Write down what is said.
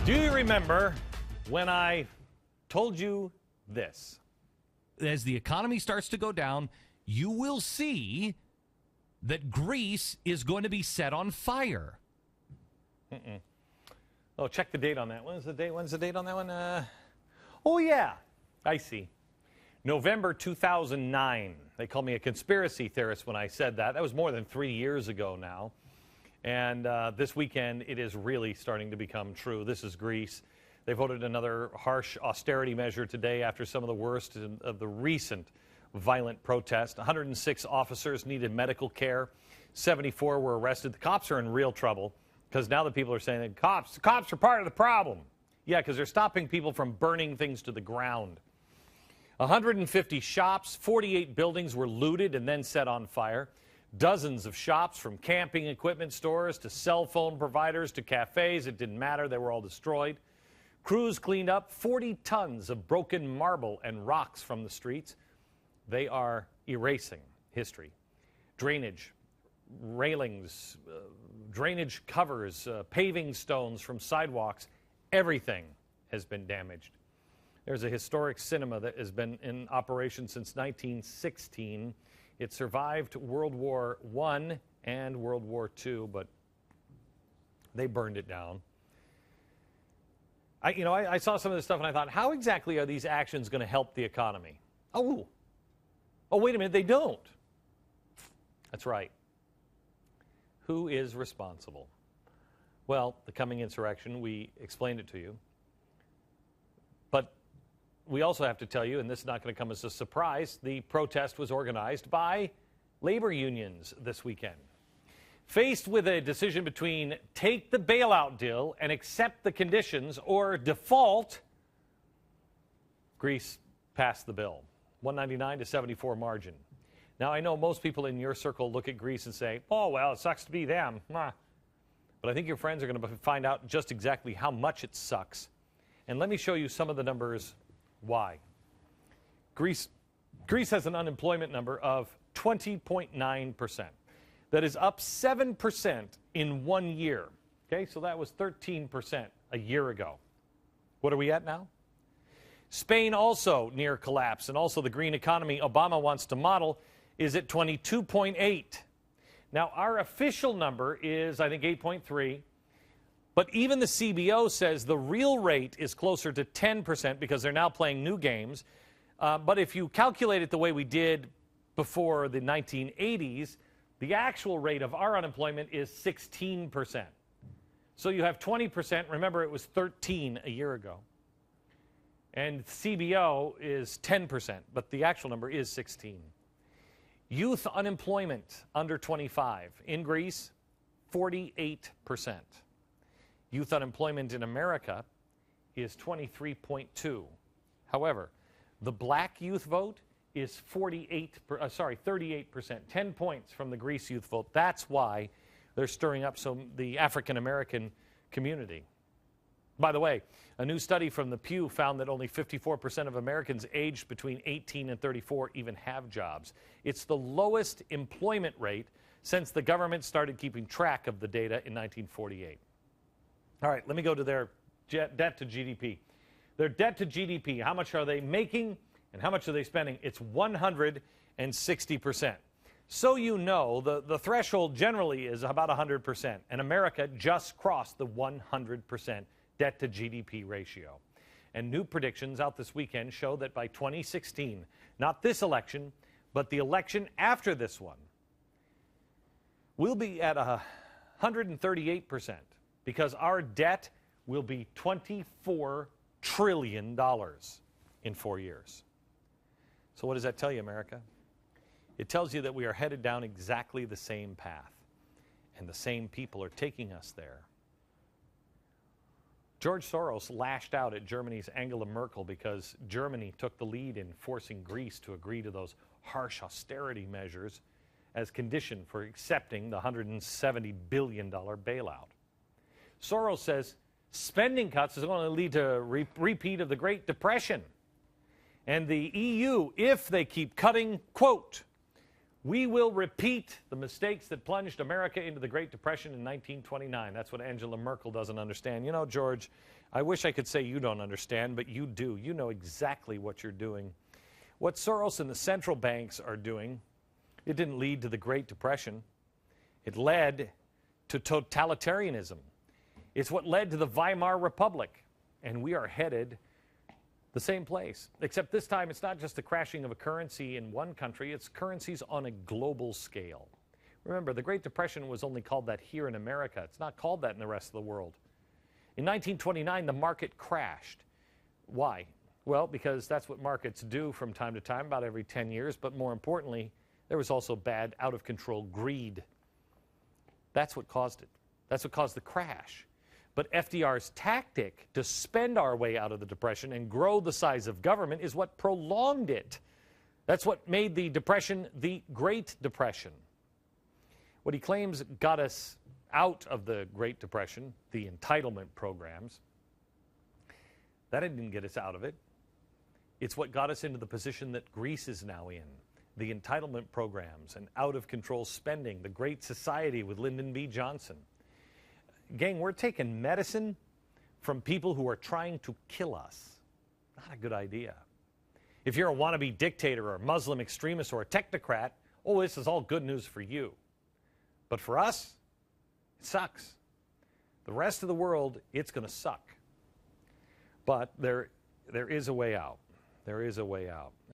Do you remember when I told you this? As the economy starts to go down, you will see that Greece is going to be set on fire. Oh, check the date on that. When's the date on that one? Oh, yeah. I see. November 2009. They called me a conspiracy theorist when I said that. That was more than 3 years ago now. And this weekend, it is really starting to become true. This is Greece. They voted another harsh austerity measure today after some of the worst of the recent violent protest. 106 officers needed medical care. 74 were arrested. The cops are in real trouble because now the people are saying that the cops are part of the problem. Yeah, because they're stopping people from burning things to the ground. 150 shops, 48 buildings were looted and then set on fire. Dozens of shops, from camping equipment stores to cell phone providers to cafes, it didn't matter, they were all destroyed. Crews cleaned up 40 tons of broken marble and rocks from the streets. They are erasing history. Drainage, railings, drainage covers, paving stones from sidewalks, everything has been damaged. There's a historic cinema that has been in operation since 1916. It survived World War I and World War II, but they burned it down. I saw some of this stuff and I thought, how exactly are these actions going to help the economy? Oh, wait a minute, they don't. That's right. Who is responsible? Well, the coming insurrection, we explained it to you. But we also have to tell you, and this is not going to come as a surprise, the protest was organized by labor unions this weekend. Faced with a decision between take the bailout deal and accept the conditions or default, Greece passed the bill. 199 to 74 margin. Now, I know most people in your circle look at Greece and say, oh, well, it sucks to be them. But I think your friends are going to find out just exactly how much it sucks. And let me show you some of the numbers why. Greece has an unemployment number of 20.9%. That is up 7% in 1 year. Okay, so that was 13% a year ago. What are we at now? Spain also near collapse, and also the green economy Obama wants to model is at 22.8. Now, our official number is, I think, 8.3. But even the CBO says the real rate is closer to 10% because they're now playing new games. But if you calculate it the way we did before the 1980s, the actual rate of our unemployment is 16%. So you have 20%. Remember, it was 13 a year ago. And CBO is 10%, but the actual number is 16. Youth unemployment under 25 in Greece, 48%. Youth unemployment in America is 23.2. However, the black youth vote is 38%, 10 points from the Greece youth vote. That's why they're stirring up the African American community. By the way, a new study from the Pew found that only 54% of Americans aged between 18 and 34 even have jobs. It's the lowest employment rate since the government started keeping track of the data in 1948. All right, let me go to their debt to GDP. Their debt to GDP, how much are they making and how much are they spending? It's 160%. So you know, the threshold generally is about 100%, and America just crossed the 100% debt to GDP ratio. And new predictions out this weekend show that by 2016, not this election, but the election after this one, we'll be at 138%. Because our debt will be $24 trillion in 4 years. So what does that tell you, America? It tells you that we are headed down exactly the same path, and the same people are taking us there. George Soros lashed out at Germany's Angela Merkel because Germany took the lead in forcing Greece to agree to those harsh austerity measures as condition for accepting the $170 billion bailout. Soros says spending cuts is going to lead to a repeat of the Great Depression. And the EU, if they keep cutting, quote, We will repeat the mistakes that plunged America into the Great Depression in 1929. That's what Angela Merkel doesn't understand. You know, George, I wish I could say you don't understand, but you do. You know exactly what you're doing. What Soros and the central banks are doing, it didn't lead to the Great Depression. It led to totalitarianism. It's what led to the Weimar Republic. And we are headed the same place, except this time it's not just the crashing of a currency in one country, it's currencies on a global scale. Remember, the Great Depression was only called that here in America. It's not called that in the rest of the world. In 1929, the market crashed. Why? Well, because that's what markets do from time to time, about every 10 years, but more importantly, there was also bad, out-of-control greed. That's what caused it. That's what caused the crash. But FDR's tactic to spend our way out of the Depression and grow the size of government is what prolonged it. That's what made the Depression the Great Depression. What he claims got us out of the Great Depression, the entitlement programs, that didn't get us out of it. It's what got us into the position that Greece is now in. The entitlement programs and out-of-control spending, the Great Society with Lyndon B. Johnson. Gang, we're taking medicine from people who are trying to kill us. Not a good idea. If you're a wannabe dictator or a Muslim extremist or a technocrat, oh, this is all good news for you. But for us, it sucks. The rest of the world, it's going to suck. But there is a way out. There is a way out.